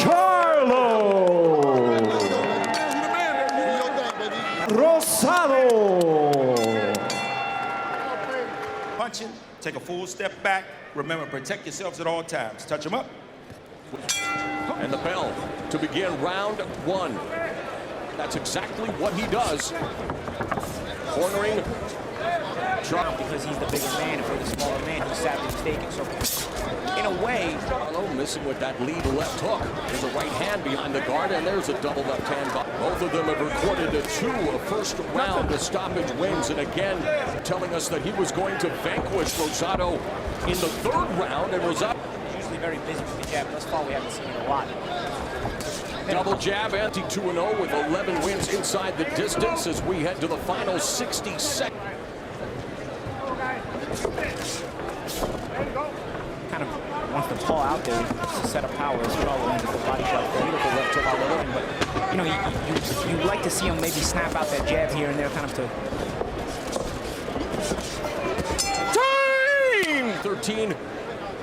Charlo. Rosado. Punching, take a full step back. Remember, protect yourselves at all times. Touch them up. And the bell to begin round one. That's exactly what he does. Cornering Charlo, because he's the bigger man and for the smaller man, he's sadly mistaken. So, in a way, Charlo missing with that lead left hook. There's a right hand behind the guard, and there's a double left hand. Both of them have recorded two first round stoppage wins, and again, telling us that he was going to vanquish Rosado in the third round, and Rosado usually very busy with the jab. Thus far, we haven't seen it a lot. Double jab, anti 2-0 with 11 wins inside the distance as we head to the final 60 seconds. Kind of wants to paw out there to set up power as well into the body shot. Beautiful left hook all over him, but you know, you like to see him maybe snap out that jab here and there, kind of to. Time! 13.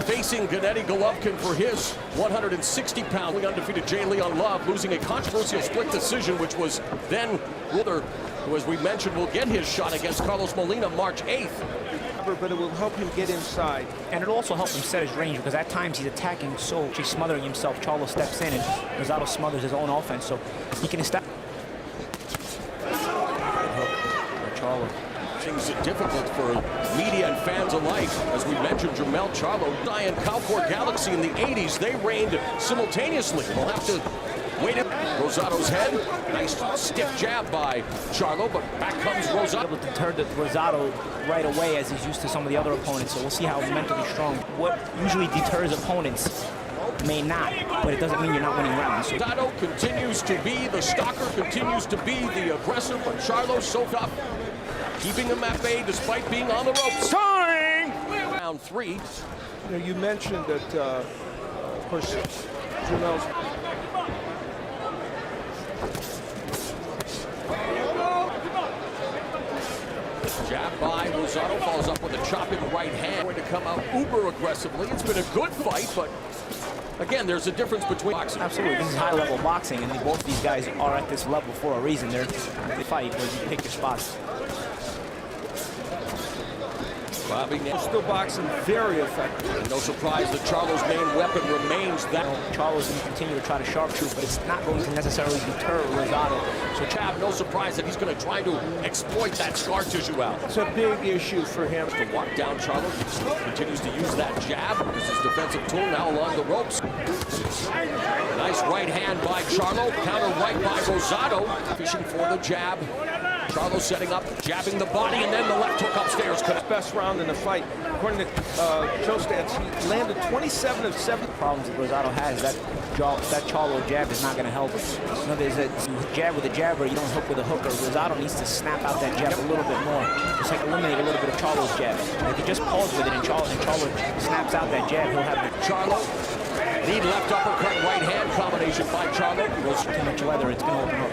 Facing Gennady Golovkin for his 160-pound undefeated J. Leon Love, losing a controversial split decision, which was then Ruler, who, as we mentioned, will get his shot against Carlos Molina March 8th. But it will help him get inside. And it'll also help him set his range, because at times he's attacking so he's smothering himself. Charlo steps in and Rosado smothers his own offense, so he can establish. Charlo. Things difficult for media and fans alike. As we mentioned, Jermall Charlo and Cowport Galaxy in the 80s, they reigned simultaneously. We'll have to wait at Rosado's head. Nice stiff jab by Charlo, but back comes Rosado. Able to deter Rosado right away, as he's used to some of the other opponents, so we'll see how mentally strong. What usually deters opponents may not, but it doesn't mean you're not winning rounds. So Rosado continues to be the stalker, continues to be the aggressor, but Charlo so tough, keeping him at bay despite being on the ropes. Time! Round 3. You know, you mentioned that, of course, Jermall's. Jab by Rosado, follows up with a chopping right hand. Going to come out uber aggressively. It's been a good fight, but again, there's a difference between boxing. absolutely, this is high-level boxing, and both these guys are at this level for a reason. They fight where you pick your spots. Still boxing very effective. No surprise that Charlo's main weapon remains that. Charlo's going to continue to try to sharpshoot, but it's not going to necessarily deter Rosado. So Chab, no surprise that he's going to try to exploit that scar tissue out. It's a big issue for him. To walk down Charlo, continues to use that jab as his defensive tool now along the ropes. Nice right hand by Charlo, counter right by Rosado, fishing for the jab. Charlo setting up, jabbing the body, and then the left hook upstairs. Best round in the fight. According to show stats, he landed 27 of 7. Problems that Rosado has, that Charlo jab is not going to help. You know, there's a jab with a jabber, you don't hook with a hooker. Rosado needs to snap out that jab a little bit more. Just like eliminate a little bit of Charlo's jab. And if he just pause with it and Charlo snaps out that jab, he'll have the Charlo. Lead left uppercut, right hand combination by Charlo. Goes too much leather, it's going to open up.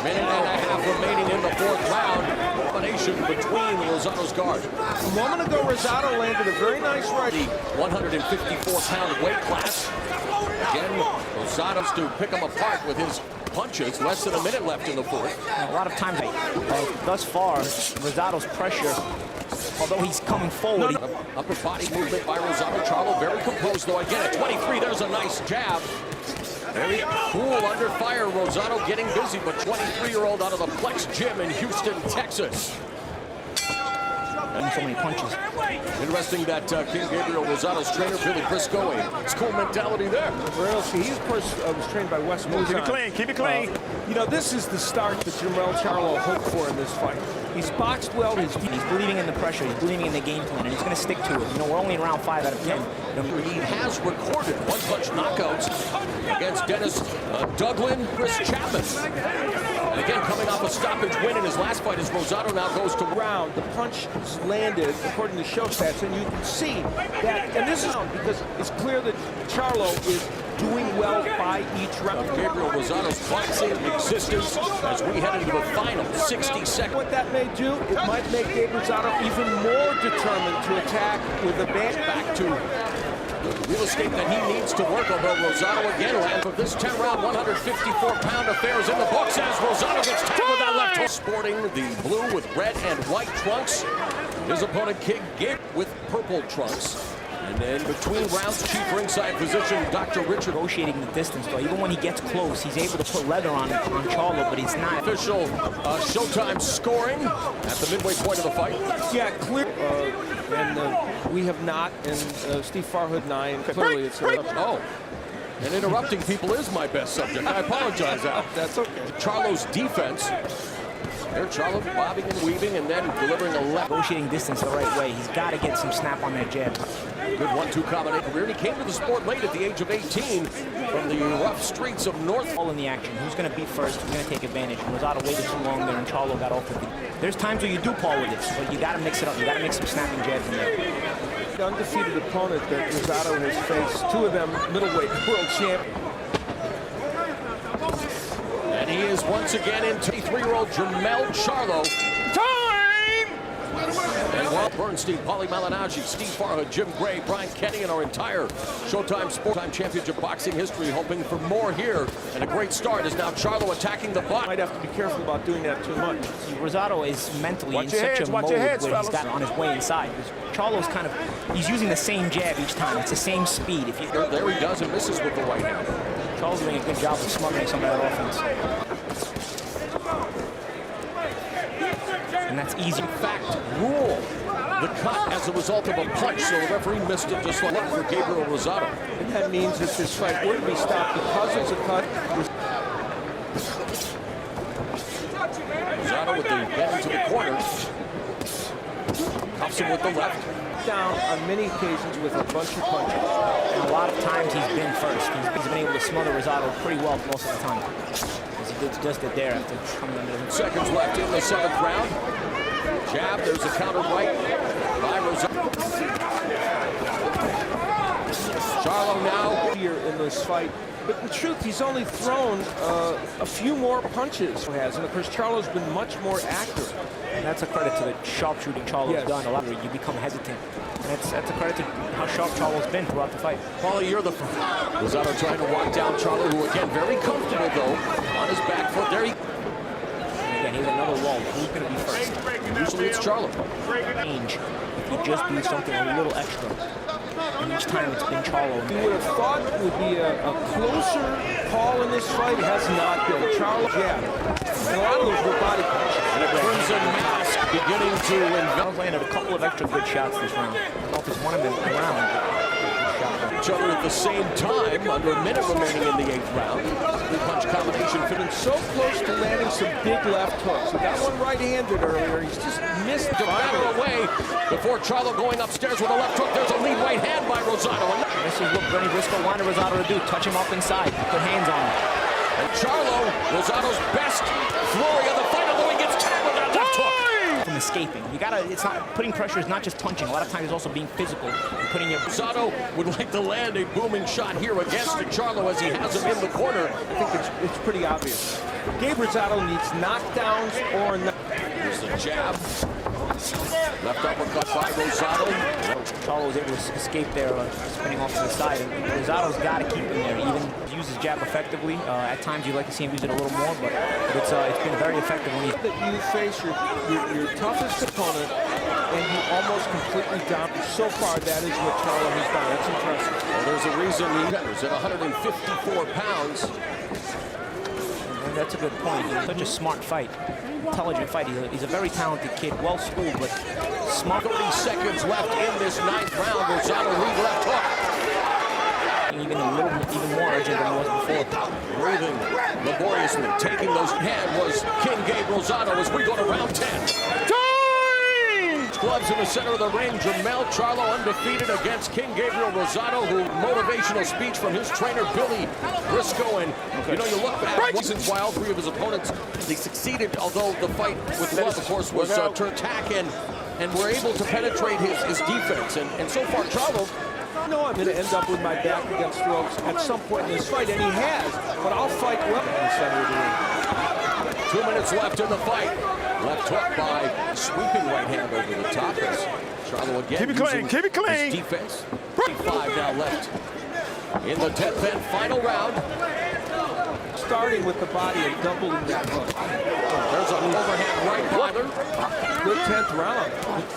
Minute and a half remaining in the fourth round. Combination between Rosado's guard. A moment ago, Rosado landed a very nice right. 154-pound weight class. Again, Rosado's to pick him apart with his punches. Less than a minute left in the fourth. A lot of times, thus far, Rosado's pressure, although he's coming forward. Upper body movement by Rosado. Charlo very composed, though. Again, at 23, there's a nice jab. Very cool under fire. Rosado getting busy, but 23-year-old out of the Plex Gym in Houston, Texas. So many punches. Interesting that King Gabriel Rosado's trainer, Billy Briscoe, it's cool mentality there. He, of course, was trained by Wes Moon. Keep it clean, keep it clean. You know, this is the start that Jermall Charlo hoped for in this fight. He's boxed well. He's believing in the pressure. He's believing in the game plan, and he's going to stick to it. You know, we're only in round 5 out of 10. He has recorded one-punch knockouts against Dennis Douglin, Chris Chapman. And again, coming off a stoppage win in his last fight as Rosado now goes to round. The punch is landed according to show stats, and you can see that. And this is because it's clear that Charlo is doing well by each round. Gabriel Rosado's boxing existence as we head into the final 60 seconds. What that may do, it might make Gabriel Rosado even more determined to attack with a back to real estate that he needs to work, although Rosado again lands with this 10-round, 154-pound affair is in the books as Rosado gets tagged with that left hook. Sporting the blue with red and white trunks. His opponent, King Gabriel, with purple trunks. And then between rounds, chief ringside physician, Dr. Richard. Negotiating the distance, though. Even when he gets close, he's able to put leather on Charlo, but he's not. Official Showtime scoring at the midway point of the fight. Yeah, clear. We have not, and Steve Farhood and I, and clearly it's... Oh, and interrupting people is my best subject. I apologize, Al. That's okay. Charlo's defense. There, Charlo bobbing and weaving and then delivering a left. Negotiating distance the right way. He's got to get some snap on that jab. Good 1-2 combination career. He came to the sport late at the age of 18 from the rough streets of North. All in the action. Who's going to be first? Who's going to take advantage? Rosado waited too long there, and Charlo got off with it. There's times where you do Paul with this, but you got to mix it up. You got to mix some snapping jabs in there. The undefeated opponent that Rosado has faced, two of them middleweight world champion. And he is once again in 23-year-old Jermall Charlo. And Walt Bernstein, Paulie Malignaggi, Steve Farhood, Jim Gray, Brian Kenny, and our entire Showtime Sport Championship boxing history, hoping for more here. And a great start is now Charlo attacking the butt. Might have to be careful about doing that too much. See, Rosado is mentally in such a mode where he's got on his way inside. Charlo's kind of, he's using the same jab each time. It's the same speed. If you, there he does and misses with the right hand. Charlo's doing a good job of smothering some of that offense. And that's easy. Fact, rule the cut as a result of a punch, so the referee missed it just like for Gabriel Rosado. And that means that this fight would be stopped because it's a cut. Rosado with the bend into the corner. Cuffs him with the left. Down on many occasions with a bunch of punches. And a lot of times he's been first. He's been able to smother Rosado pretty well most of the time. He just did there after coming under the... Seconds left in the 7th round. Jab, there's a counter right by Rosado. Charlo now here in this fight. But in truth, he's only thrown a few more punches. And of course, Charlo's been much more accurate. And that's a credit to the sharpshooting Charlo's done. A lot of it, you become hesitant. And that's a credit to how sharp Charlo's been throughout the fight. Paulie, you're the Rosado trying to walk down Charlo, who again very comfortable though on his back foot. There he. And again, here's another wall. Who's going to be first? Usually it's Charlo. Range. If you just do something a little extra. And each time it's been Charlo. You would have thought it would be a closer call in this fight. It has not been. Charlo jab. And a lot of those were body punches. Crimson mask beginning to Charlo landed a couple of extra good shots this round. I don't know if it's one of them around. Each other at the same time, under a minute remaining in the 8th round. Three-punch combination fitting so close to landing some big left hooks. He got one right-handed earlier. He's just missed to batter away before Charlo going upstairs with a left hook. There's a lead right hand by Rosado. This is what Bernie Briscoe wanted Rosado to do. Touch him up inside. Put hands on him. And Charlo, Rosado's best flurry of the fight, although he gets tagged with that left hook. From escaping. You gotta, it's not, putting pressure is not just punching. A lot of times it's also being physical and putting your... Rosado would like to land a booming shot here against Charlo as he has him in the corner. I think it's pretty obvious. Gabriel Rosado needs knockdowns or... Here's the jab. Left uppercut by Rosado. Charlo was able to escape there, spinning off to the side. And Rosado's got to keep him there. Even use his jab effectively. At times you'd like to see him use it a little more, but it's been very effective when that you face your toughest opponent and you almost completely dominate. So far, that is what Charlo has done. That's impressive. Well, there's a reason he's at 154 pounds. And that's a good point. It's such a smart fight. Intelligent fight. He's a very talented kid, well schooled, but smart. 30 seconds left in this 9th round. Rosado lead left hook. Even more urgent than he was before. Breathing laboriously, taking those hand was King Gabriel Rosado as we go to round 10. Gloves in the center of the ring. Jermall Charlo undefeated against King Gabriel Rosado, who motivational speech from his trainer Billy Briscoe. And you know, you look back, wasn't while 3 of his opponents they succeeded, although the fight with Love, of course, was turned tack and were able to penetrate his defense. And so far, Charlo. No, I'm going to end up with my back against the ropes at some point in this fight, and he has. But I'll fight well in the center of the ring. 2 minutes left in the fight. Left hook by sweeping right hand over the top. Charlo again keep it clean, keep it clean. His defense. 5 now left in the 10th and final round. Starting with the body and doubling that hook. There's an overhand right bother. Good 10th round.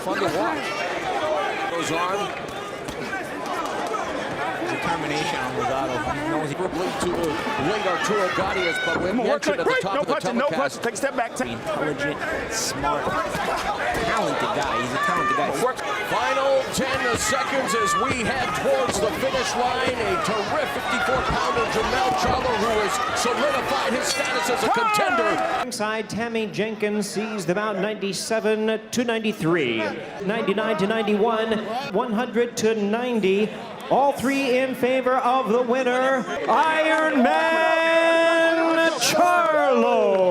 Fun to watch. Goes on. Determination on Rosado. He knows he Link to the late Arturo Gadias, but we mentioned at the top No of the punching, no telecast. punching. Take a step back. intelligent, smart, talented guy. He's a talented guy. Final 10 seconds as we head towards the finish line. A terrific 54-pounder Jermall Charlo, who has solidified his status as a contender. Side Tammy Jenkins seized about 97 to 93, 99 to 91, 100 to 90. All three in favor of the winner, Iron Man Charlo.